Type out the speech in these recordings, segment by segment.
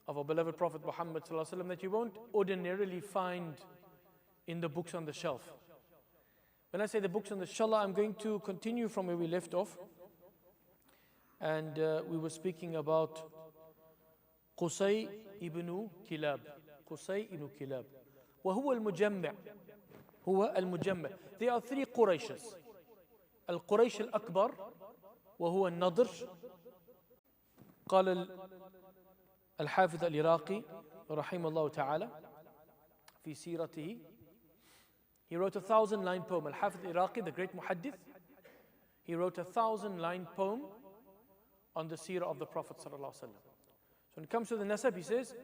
of our beloved Prophet Muhammad ﷺ that you won't ordinarily find in the books on the shelf. When I say the books on the shelf, I'm going to continue from where we left off. And we were speaking about Qusay ibn Kilab. Qusay ibn Kilab. وهو المجمع. هو المجمع. There are three Qurayshes. القريش الأكبر وهو النضر. قال الحافظ العراقي رحمه الله تعالى في سيرته. He wrote a 1,000-line poem. Al-Hafiz al-Iraqi, the great muhaddith, he wrote a 1,000-line poem on the seerah of the Prophet sallallahu alaihi wasallam. So when it comes to the nasab, he says,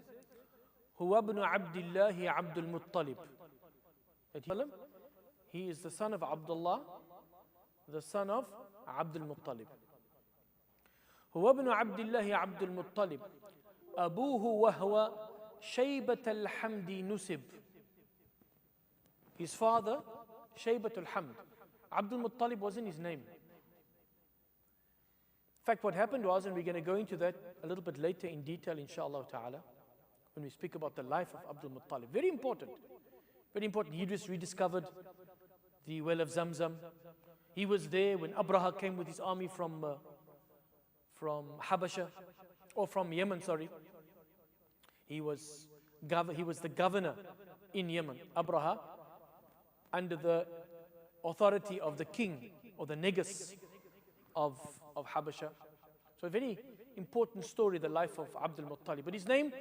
"Huwa ibn Abdullah Abdul Muttalib." That he is the son of Abdullah, the son of Abdul Muttalib. "Huwa ibn Abdullah Abdul Muttalib. Abuhu wa huwa Shaybat al-Hamdi Nusib." His father, Shaybat al-Hamd. Abdul Muttalib wasn't his name. In fact, what happened was, and we're going to go into that a little bit later in detail, inshallah ta'ala, when we speak about the life of Abdul Muttalib. Very important. Very important. He just rediscovered the well of Zamzam. He was there when Abraha came with his army from Habasha, or from Yemen, sorry. He was the governor in Yemen, Abraha, under the authority of the king or the negus of Habasha. So a very important story, the life of Abdul Muttalib. But his name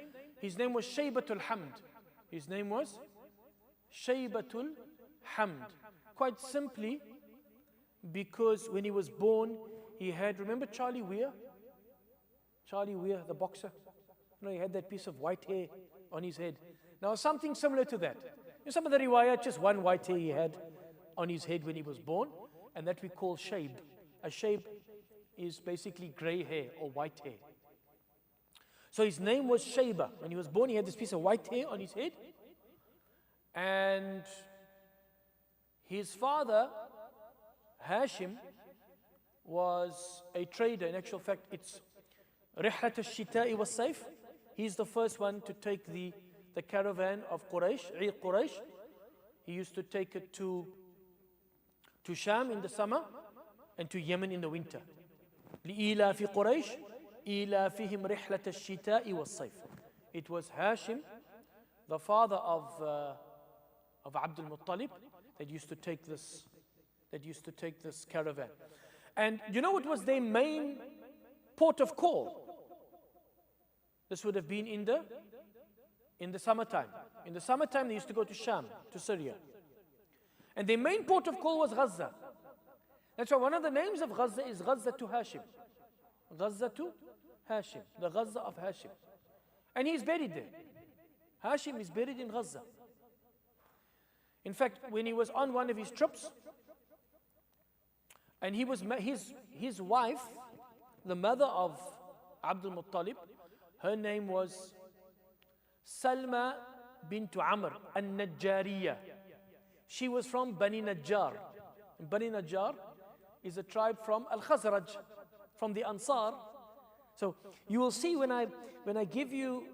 was Shaybatul Hamd. His name was Shaybatul Hamd. Quite simply because when he was born, he had, remember Charlie Weir? Charlie Weir, the boxer? You know, he had that piece of white hair on his head. Now something similar to that. In some of the riwayat, just one white hair he had on his head when he was born, and that we call shayb. A shayb is basically gray hair or white hair. So his name was Shayba. When he was born, he had this piece of white hair on his head. And his father, Hashim, was a trader. In actual fact, it's Rihlat al-Shita'i was-Sayf. He's the first one to take the caravan of Quraysh, Quraysh. He used to take it to Sham in the summer and to Yemen in the winter. لِإِيلَافِ قُرَيْشٍ إِيلَافِهِمْ رِحْلَةَ الشِّتَاءِ وَالصَّيْفِ. It was Hashim, the father of Abdul Muttalib, that used to take this caravan. And you know what was their main port of call? This would have been in the summertime. In the summertime, they used to go to Sham, to Syria. And their main port of call was Gaza. That's why one of the names of Gaza is Gaza to Hashim. Gaza to Hashim, the Gaza of Hashim. And he's buried there. Hashim is buried in Gaza. In fact, when he was on one of his trips, and he was his wife, the mother of Abdul Muttalib, her name was Salma bint Amr al-Najjariyah. She was from Bani Najjar. And Bani Najjar is a tribe from Al-Khazraj, from the Ansar. So you will see when I give you,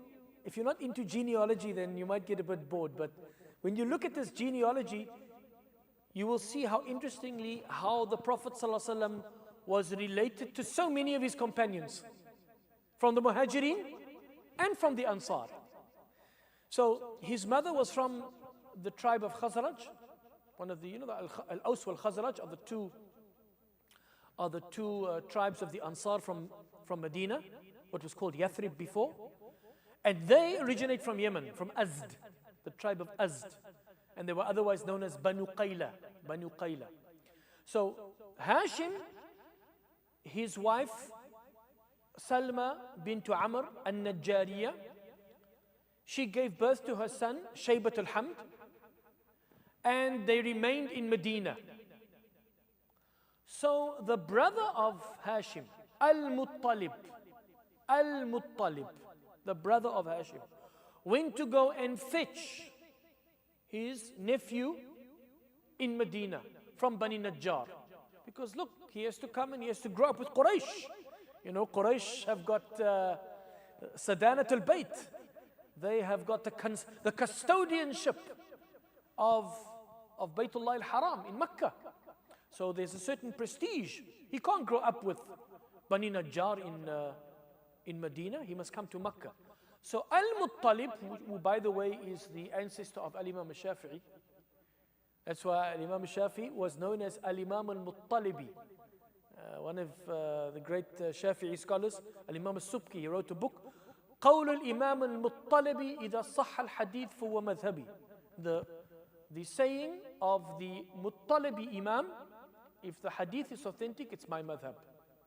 if you're not into genealogy, then you might get a bit bored. But when you look at this genealogy, you will see how interestingly how the Prophet ﷺ was related to so many of his companions, from the Muhajirin and from the Ansar. So his mother was from the tribe of Khazraj, one of the, the Al-Aws wal-Khazraj are the two tribes of the Ansar from Medina, what was called Yathrib before. And they originate from Yemen, from Azd, the tribe of Azd. And they were otherwise known as Banu Qayla. Banu Qayla. So Hashim, his wife, Salma bint Amr al-Najjariyah, she gave birth to her son, Shaybat al-Hamd, and they remained in Medina. So the brother of Hashim, Al-Muttalib, the brother of Hashim, went to go and fetch his nephew in Medina from Bani Najjar. Because look, he has to come and he has to grow up with Quraysh. You know, Quraysh have got Sadanatul Bayt. They have got the custodianship of Baytullah al-Haram in Mecca. So there's a certain prestige. He can't grow up with Bani Najjar in Medina. He must come to Mecca. So Al-Muttalib, who by the way is the ancestor of Al-Imam al-Shafi'i. That's why Al-Imam al-Shafi'i was known as Al-Imam al-Muttalibi. One of the great Shafi'i scholars, Al-Imam al-Subki, he wrote a book, قول الإمام المطلبي إذا صح الحديث فهو مذهبي. The saying of the Muttalibi Imam, if the hadith is authentic, it's my madhab.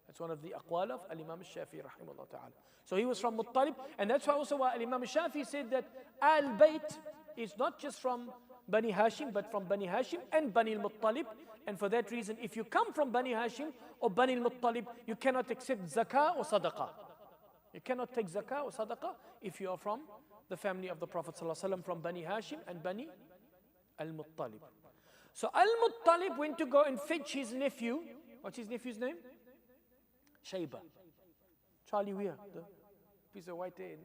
That's one of the aqwal of Al-Imam al-Shafi'i rahimahullah ta'ala. So he was from Muttalib, and that's why also why Al-Imam al-Shafi'i said that Al-Bayt is not just from Bani Hashim, but from Bani Hashim and Bani al-Muttalib. And for that reason, if you come from Bani Hashim or Bani al-Muttalib, you cannot accept zakah or sadaqah. You cannot take zakah or sadaqah if you are from the family of the Prophet ﷺ, from Bani Hashim and Bani al-Muttalib. So Al-Muttalib went to go and fetch his nephew. What's his nephew's name? Shayba. Charlie Weir, the piece of white hair in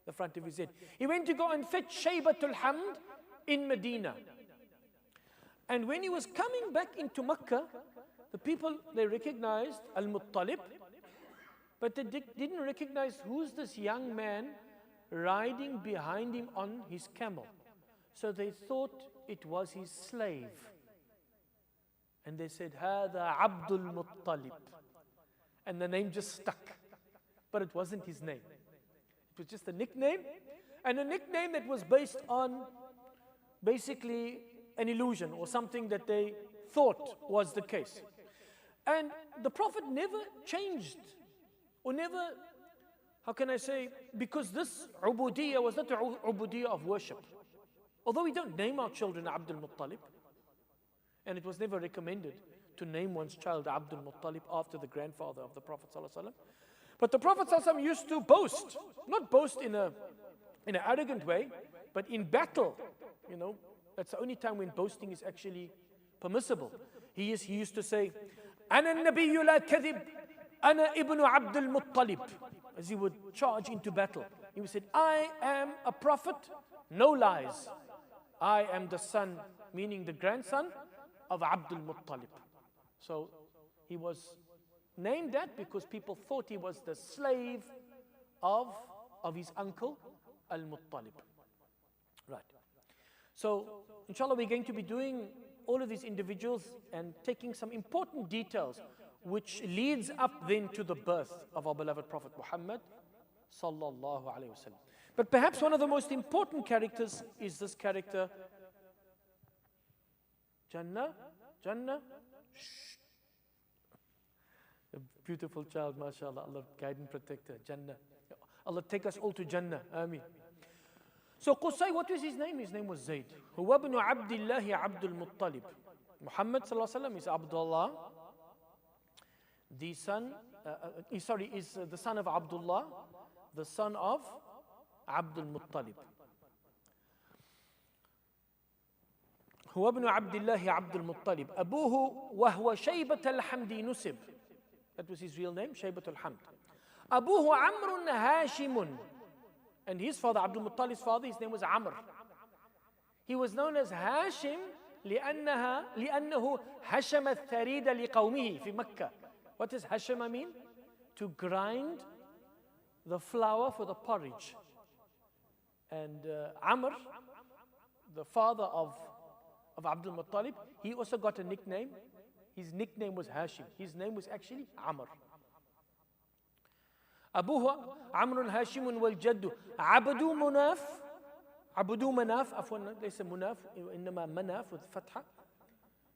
the front of his head. He went to go and fetch Shaybatul Hamd in Medina. And when he was coming back into Mecca, the people, they recognized Al-Muttalib, but they didn't recognize who's this young man riding behind him on his camel. So they thought it was his slave. And they said, هذا عبد المطلب. And the name just stuck. But it wasn't his name. It was just a nickname. And a nickname that was based on basically an illusion or something that they thought was the case. And the Prophet never changed or never, how can I say, because this ubudiyah was not an ubudiyah of worship. Although we don't name our children Abdul Muttalib, and it was never recommended to name one's child Abdul Muttalib after the grandfather of the Prophet ﷺ. But the Prophet ﷺ used to boast, not boast in an arrogant way, but in battle. You know, that's the only time when boasting is actually permissible. He used to say, أنا النبي لا كذب أنا ابن عبد المطلب. As he would charge into battle, he would say, I am a prophet, no lies. I am the son, meaning the grandson of Abdul Muttalib. So he was named that because people thought he was the slave of his uncle Al-Muttalib. Right. So inshallah we're going to be doing all of these individuals and taking some important details which leads up then to the birth of our beloved Prophet Muhammad sallallahu alaihi wasallam. But perhaps one of the most important characters is this character, Jannah. Shh. A beautiful child, mashallah. Allah guide and protect her. Jannah. Allah take us all to Jannah. Ameen. So Qusay, what was his name? His name was Zayd. Huwa ibn Abdillahi Abdul Muttalib. Muhammad sallallahu alaihi wasallam is Abdullah, the son, is the son of Abdullah, the son of Abdul Muttalib. هو ابن عبد الله عبد المطلب أبوه وهو شيبة الحمد نسب. That was his real name, شيبة الحمد. أبوه عمرو هاشم. And his father, Abdul Muttalib's father, his name was Amr. He was known as Hashim لأنه هشم الثريد لقومه في مكة. What does hashama mean? To grind the flour for the porridge. And Amr, the father of Abdul Muttalib, he also got a nickname. His nickname was Hashim. His name was actually Amr. أبوه عمرو هاشم والجد عبدو مناف عفوا ليس مناف إنما مناف with فتحة.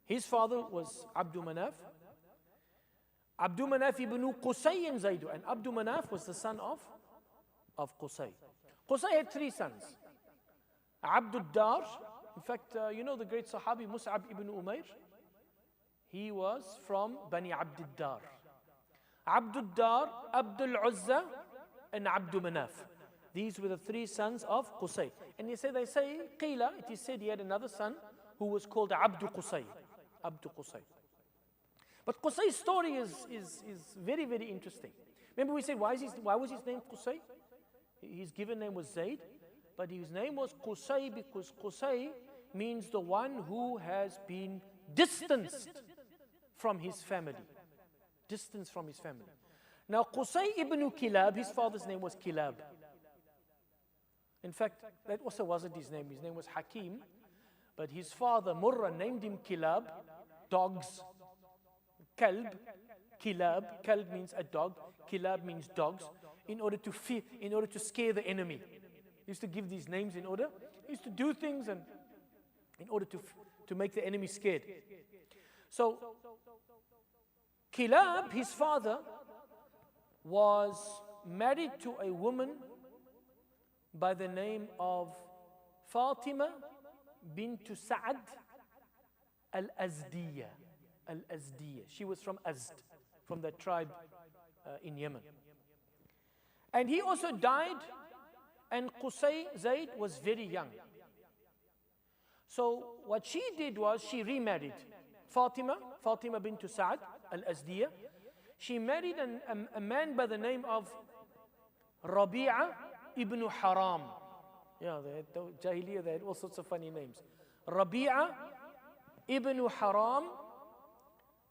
His father was Abdu Manaf. Abdu Manaf ibn Qusay and Zaidu. And Abdu Manaf was the son of Qusay. Qusay had three sons. Abdul Dar. In fact, you know the great Sahabi Mus'ab ibn Umair? He was from Bani Abdul Dar. Abdul Dar, Abdul Uzza, and Abdu Manaf. These were the three sons of Qusay. And they say, Qila, it is said he had another son who was called Abdu Qusay. Abdu Qusay. But Qusay's story is very, very interesting. Remember we said, why was his name Qusay? His given name was Zayd, but his name was Qusay because Qusay means the one who has been distanced from his family. Distance from his family. Now Qusay ibn Kilab, his father's name was Kilab. In fact, that also wasn't his name. His name was Hakim. But his father, Murrah, named him Kilab, dogs. Kalb, Kilab. Kalb means a dog. Kilab means dogs. In order to scare the enemy. He used to give these names in order. He used to do things and in order to make the enemy scared. So, Kilab, his father, was married to a woman by the name of Fatima bint Sa'ad al-Azdiyya. Al-Azdiyya. She was from Azd, from the tribe in Yemen. And he also died, and Qusay Zayd was very young. So what she did was she remarried Fatima bint Sa'ad al-Azdiyya. She married a man by the name of Rabi'a ibn Haram. Yeah, Jahiliyyah, they had all sorts of funny names. Rabi'a ibn Haram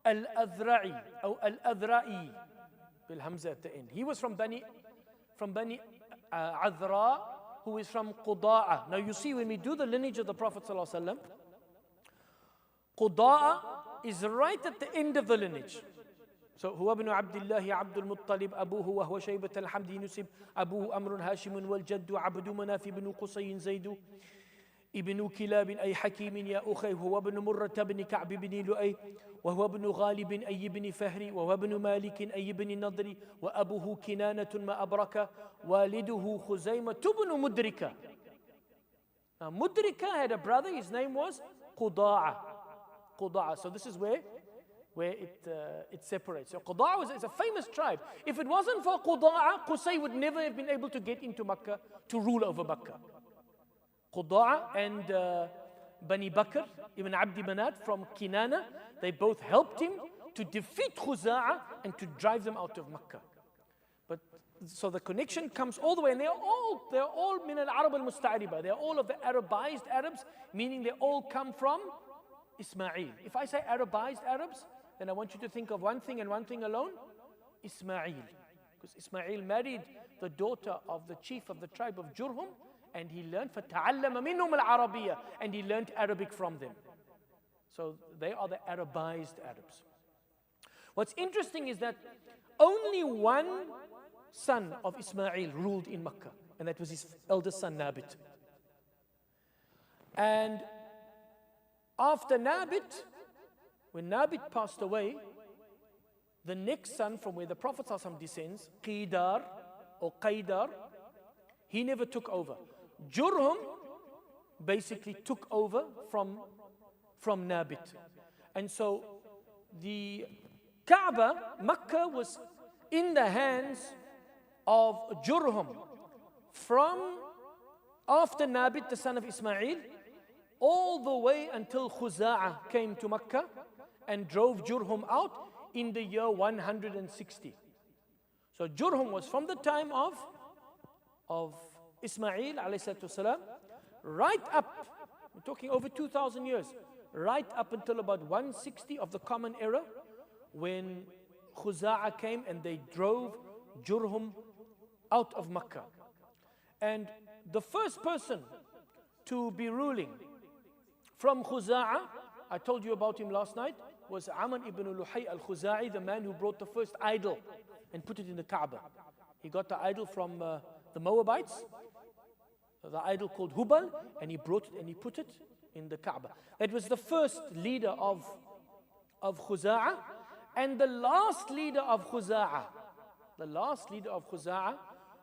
al-Adhra'i, or al-Adhra'i, bil Hamza at the end. He was from Bani Adhra, who is from Quda'a. Now you see, when we do the lineage of the Prophet ﷺ, Quda'a is right at the end of the lineage. So, هو ابن عبد الله عبد المطلب أبوه وهو شيبة الحمد نسب أبوه أمر هاشم والجد عبد مناف بن قصي زيد ابن كلاب أي حكيم يا أخي هو ابن مرة بن كعب بن لؤي وهو ابن غالب أي بن فهري وهو ابن مالك أي بن نضر وأبوه كنانة ما أبرك والده خزيمة بن مدركة. Now Mudrika had a brother, his name was Quda'a. Quda'a. So this is where it separates. So Quda'a is a famous tribe. If it wasn't for Quda'a, Qusay would never have been able to get into Makkah to rule over Makkah. Quda'a and Bani Bakr ibn Abdi Manat from Kinana, they both helped him to defeat Khuza'a and to drive them out of Makkah. But so the connection comes all the way, and they're all min al-Arab al-Musta'riba. They're all of the Arabized Arabs, meaning they all come from Ismail. If I say Arabized Arabs, then I want you to think of one thing and one thing alone, Ismail. Because Ismail married the daughter of the chief of the tribe of Jurhum, and he learned فَتَعَلَّمَ مِنْهُمُ الْعَرَبِيَّةِ, and he learned Arabic from them. So they are the Arabized Arabs. What's interesting is that only one son of Ismail ruled in Makkah, and that was his eldest son Nabit. And after Nabit, when Nabit passed away, the next son from where the Prophet ﷺ descends, Qidar or Qaidar, he never took over. Jurhum basically took over from Nabit. And so the Kaaba, Makkah, was in the hands of Jurhum from after Nabit, the son of Ismail, all the way until Khuza'a came to Makkah and drove Jurhum out in the year 160. So Jurhum was from the time of Ismail alayhi right up, we're talking over 2,000 years, right up until about 160 of the Common Era, when Khuza'a came and they drove Jurhum out of Makkah. And the first person to be ruling from Khuza'a, I told you about him last night, was Amr ibn Luhay al-Khuza'i, the man who brought the first idol and put it in the Kaaba. He got the idol from the Moabites, the idol called Hubal, and he brought it and he put it in the Kaaba. That was the first leader of Khuza'a, and the last leader of Khuza'a. The last leader of Khuza'a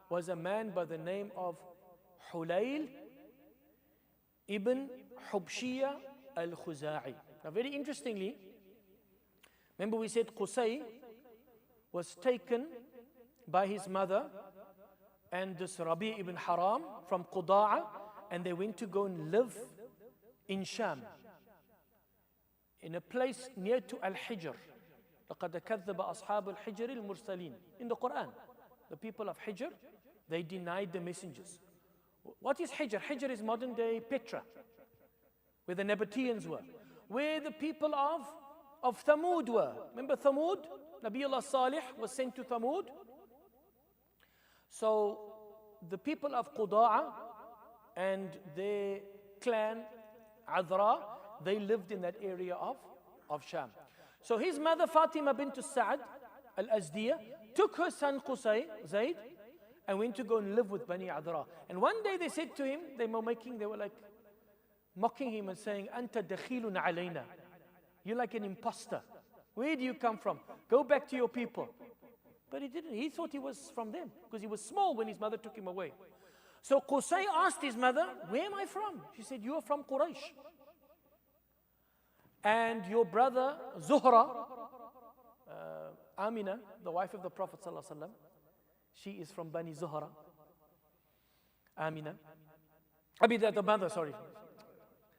was a man by the name of Hulayl ibn Hubshiyya al-Khuza'i. Now very interestingly, remember we said Qusay was taken by his mother and this Rabi ibn Haram from Quda'a, and they went to go and live in Sham, in a place near to Al-Hijr. لَقَدْ كَذَّبَ أَصْحَابُ الْحِجْرِ الْمُرْسَلِينَ. In the Quran, the people of Hijr, They denied the messengers. What is Hijr? Hijr is modern day Petra, where the Nabateans were, where the people of Thamud were. Remember Thamud? Nabiullah Salih was sent to Thamud. So the people of Quda'a and their clan, Adra, they lived in that area of Sham. So his mother Fatima bint Sa'ad al-Azdiya took her son Qusay, Zayd, and went to go and live with Bani Adra. And one day they said to him, they were like mocking him and saying, Anta dakhilun alayna. You're like an imposter. Where do you come from? Go back to your people. But he didn't. He thought he was from them because he was small when his mother took him away. So Qusay asked his mother, where am I from? She said, you are from Quraysh. And your brother Zuhra, Amina, the wife of the Prophet ﷺ, she is from Bani Zuhra. Amina. The mother, sorry.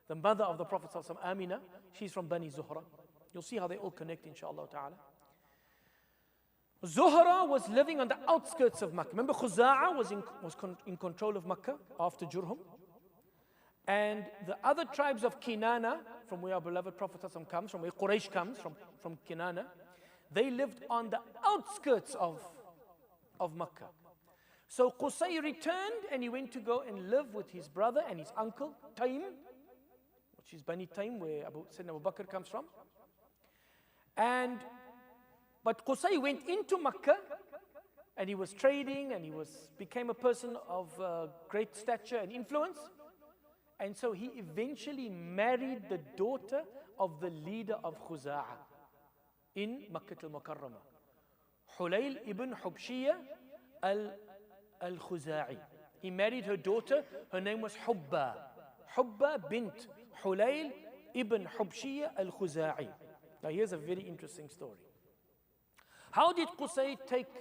The mother of the Prophet ﷺ, Amina, she's from Bani Zuhra. You'll see how they all connect, inshallah ta'ala. Zuhra was living on the outskirts of Makkah. Remember, Khuza'a was in control of Makkah after Jurhum. And the other tribes of Kinana, from where our beloved Prophet ﷺ comes, from where Quraysh comes, from Kinana, they lived on the outskirts of Makkah. So Qusay returned and he went to go and live with his brother and his uncle, Taym, which is Bani Taym, where Sayyidina Abu Bakr comes from. But Qusay went into Makkah and he was trading and he became a person of great stature and influence. And so he eventually married the daughter of the leader of Khuza'a in Makkah al-Mukarramah, Hulayl ibn Hubshiyya al-Khuza'i. He married her daughter. Her name was Hubba. Hubba bint Hulayl ibn Hubshiyya al-Khuza'i. Now here's a very interesting story. How did Qusay take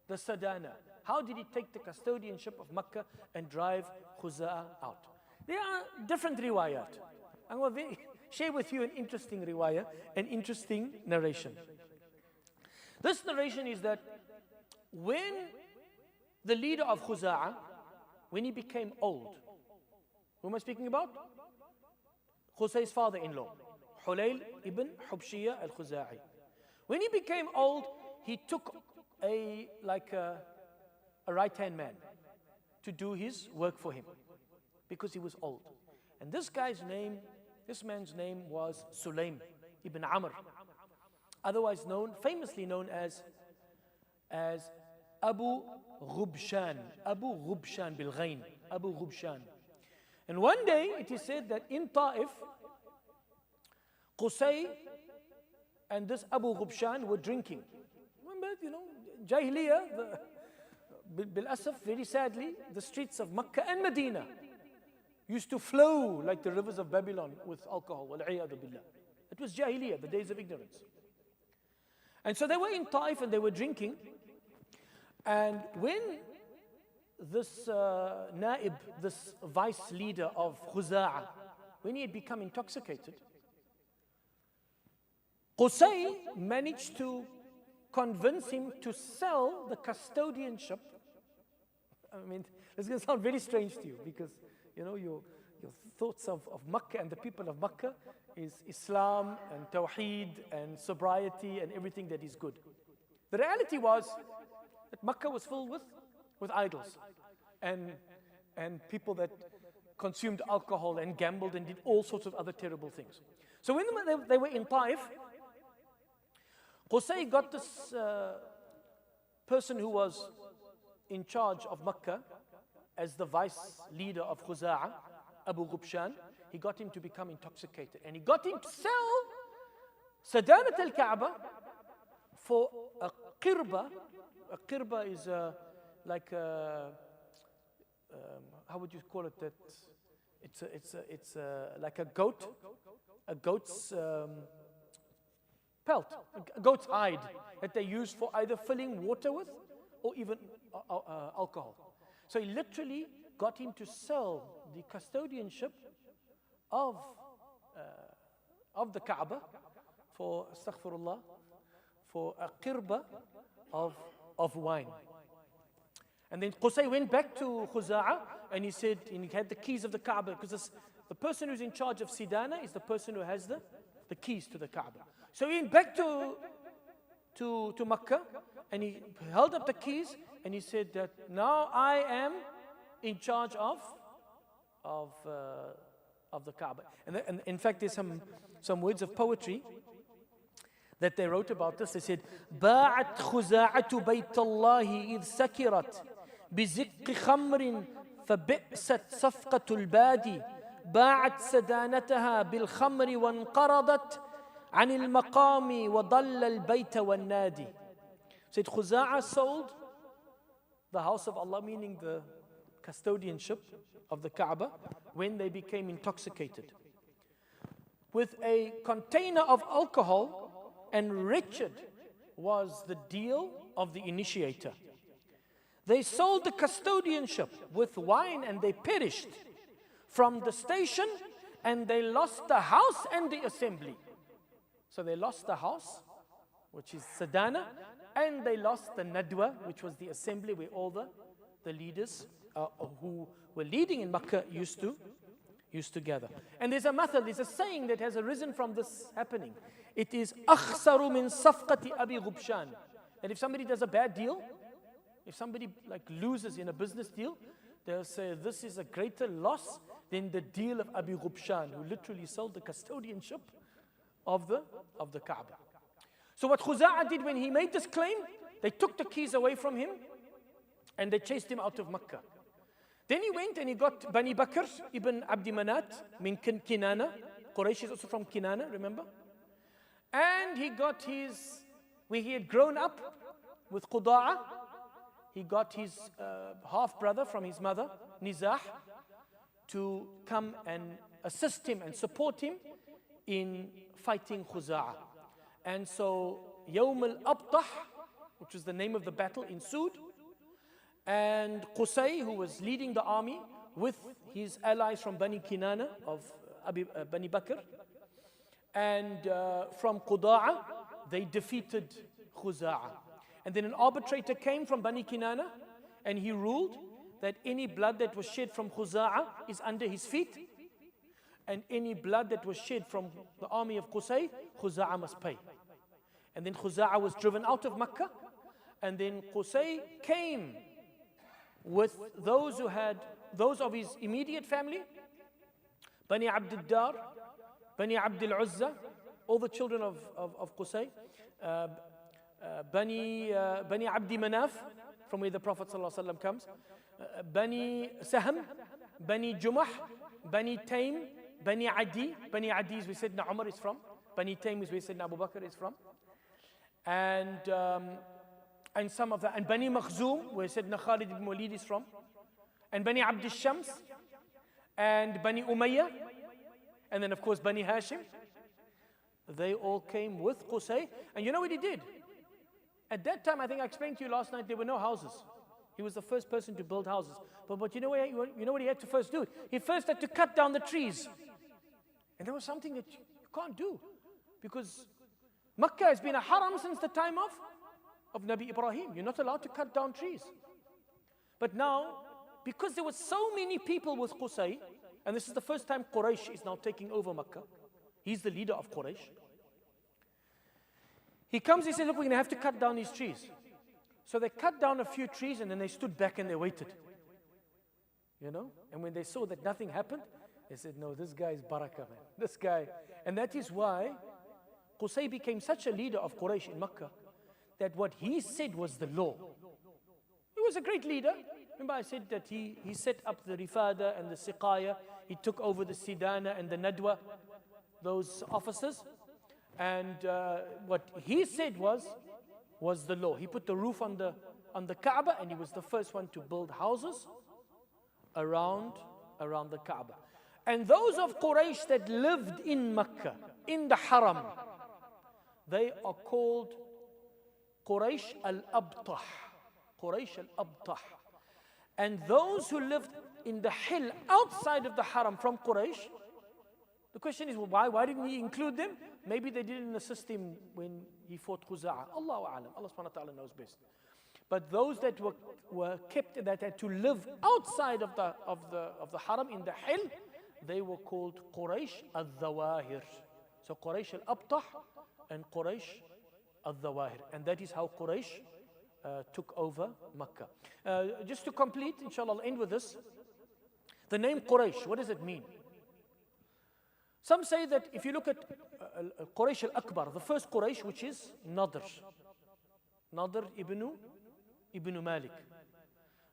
the Sadana? How did he take the custodianship of Makkah and drive Khuza'a out? There are different riwayat. I'm going to share with you an interesting riwayah, an interesting narration. This narration is that when the leader of Khuza'a, when he became old, who am I speaking about? Qusay's father-in-law, Hulayl ibn Hubshiyya al-Khuza'i. When he became old, he took a right-hand man to do his work for him because he was old. And this man's name was Sulaym ibn Amr, otherwise famously known as Abu Ghubshan bil Ghain, Abu Ghubshan. And one day it is said that in Ta'if, Qusay and this Abu Ghubshan were drinking. Remember, Jahiliyyah, bil Asaf, very sadly, the streets of Makkah and Medina used to flow like the rivers of Babylon with alcohol. Wal-'iyadu billah. It was Jahiliyyah, the days of ignorance. And so they were in Ta'if and they were drinking. And when this Naib, this vice leader of Khuza'a, when he had become intoxicated, Qusay managed to convince him to sell the custodianship. I mean, it's going to sound very strange to you because, your thoughts of Makkah and the people of Makkah is Islam and Tawheed and sobriety and everything that is good. The reality was that Makkah was filled with idols and people that consumed alcohol and gambled and did all sorts of other terrible things. So when they were in Taif, Qusay got this person who was in charge of Makkah as the vice leader of Khuza'a, Abu Ghubshan. He got him to become intoxicated and he got him to sell Sadanat al-Kaaba for a qirba. A qirba is how would you call it? That it's like a goat's pelt, a goat's hide that they use for either filling water with or even alcohol. So he literally got him to sell the custodianship of the Kaaba for, astaghfirullah, for a qirba of wine. And then Qusay went back to Khuza'a and he said, and he had the keys of the Kaaba, because the person who's in charge of Sidana is the person who has the keys to the Kaaba. So he went back to Makkah and he held up the keys and he said that now I am in charge of the Kaaba. And in fact, there's some words of poetry that they wrote about this. They said, باعت خزاعة بيت الله إذ سكرت بزق خمر فبئست صفقة البادي باعت سدانتها بالخمر وانقرضت عن المقام وضل البيت والنادي. Said Khuza'a sold the house of Allah, meaning the custodianship of the Kaaba, when they became intoxicated with a container of alcohol, and wretched was the deal of the initiator. They sold the custodianship with wine and they perished from the station, and they lost the house and the assembly. So they lost the house, which is Sadana, and they lost the Nadwa, which was the assembly where all the leaders who were leading in Makkah used to gather. And there's a saying that has arisen from this happening. It is أخسر من صفقة أبي غبشان. That if somebody does a bad deal, if somebody like loses in a business deal, they'll say this is a greater loss than the deal of Abi Ghubshan, who literally sold the custodianship of the Kaaba. So what Khuza'a did when he made this claim, they took the keys away from him and they chased him out of Makkah. Then he went and he got Bani Bakr ibn Abdi Manat min Kinana. Quraysh is also from Kinana, remember? And he got where he had grown up with Quda'a, he got his half-brother from his mother, Nizah, to come and assist him and support him in fighting Khuza'a. And so Yawm al-Abtah, which was the name of the battle, ensued. And Qusay, who was leading the army with his allies from Bani Kinana of Bani Bakr, and from Quda'a, they defeated Khuza'a. And then an arbitrator came from Bani Kinana and he ruled that any blood that was shed from Khuza'a is under his feet, and any blood that was shed from the army of Qusay, Khuza'a must pay. And then Khuza'a was driven out of Makkah, and then Qusay came with those of his immediate family, Bani Abd al-Dar, Bani Abd al-Uzza, all the children of Qusay, Bani Abdi Manaf, from where the Prophet ﷺ comes, Bani Saham, Bani Jumah, Bani Taym, Bani Adi. Bani Adi is where Sayyidina Umar is from. Bani Taym is where Sayyidina Abu Bakr is from. And some of that, and Bani Makhzum, where Sayyidina Khalid ibn Walid is from, and Bani Abd al-Shams, and Bani Umayyah, and then of course Bani Hashim. They all came with Qusay. And you know what he did? At that time, I think I explained to you last night, there were no houses. He was the first person to build houses. But you know what he had to first do? He first had to cut down the trees. And that was something that you can't do, because Makkah has been a haram since the time of Nabi Ibrahim. You're not allowed to cut down trees. But now, because there were so many people with Qusay, and this is the first time Quraysh is now taking over Makkah. He's the leader of Quraysh. He comes, he said, look, we're going to have to cut down these trees. So they cut down a few trees and then they stood back and they waited. You know? And when they saw that nothing happened, they said, no, this guy is barakah, man. This guy. And that is why Qusay became such a leader of Quraysh in Makkah that what he said was the law. He was a great leader. Remember I said that he set up the Rifada and the Siqaya. He took over the Sidana and the Nadwa, those officers. And what he said was the law. He put the roof on the Kaaba, and he was the first one to build houses around the Kaaba. And those of Quraysh that lived in Makkah, in the Haram, they are called Quraysh al-Abtah. Quraysh al-Abtah. And those who lived in the hill outside of the Haram from Quraysh, the question is, well, why didn't he include them? Maybe they didn't assist him when he fought Khuza'a. Allahu a'lam. Allah subhanahu wa ta'ala knows best. But those that were kept, that had to live outside of the haram, in the hill, they were called Quraysh al-Zawahir. So Quraysh al-Abtah and Quraysh al-Zawahir. And that is how Quraysh took over Makkah. Just to complete, inshallah, I'll end with this. The name Quraysh, what does it mean? Some say that if you look at Quraysh al-Akbar, the first Quraysh, which is Nadr ibn Malik.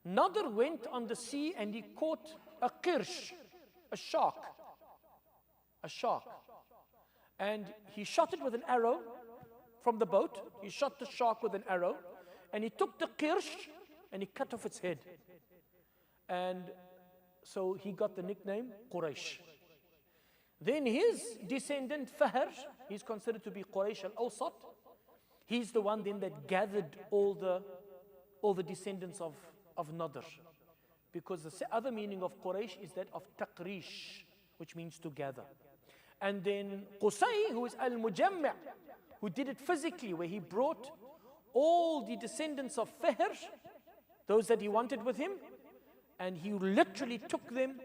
Nadr went on the sea and he caught a qirsh, a shark. And he shot it with an arrow from the boat. He shot the shark with an arrow, and he took the qirsh and he cut off its head. And so he got the nickname Quraysh. Then his descendant Fahr, he's considered to be Quraysh al-Awsat. He's the one then that gathered all the descendants of Nadr. Because the other meaning of Quraysh is that of taqrish, which means to gather. And then Qusay, who is al-Mujammi', who did it physically, where he brought all the descendants of Fahr, those that he wanted with him, and he literally took them,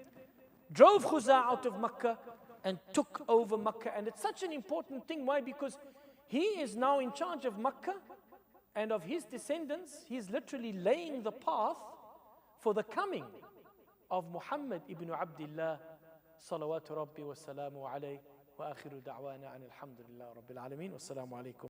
drove Khuza out of Makkah, and took over Makkah. And it's such an important thing. Why? Because he is now in charge of Makkah, and of his descendants, he's literally laying the path for the coming of Muhammad ibn Abdullah, salawatu rabbi wa salamu alayhi, wa akhiru da'wana an alhamdulillah rabbil alameen, wa salamu alaykum.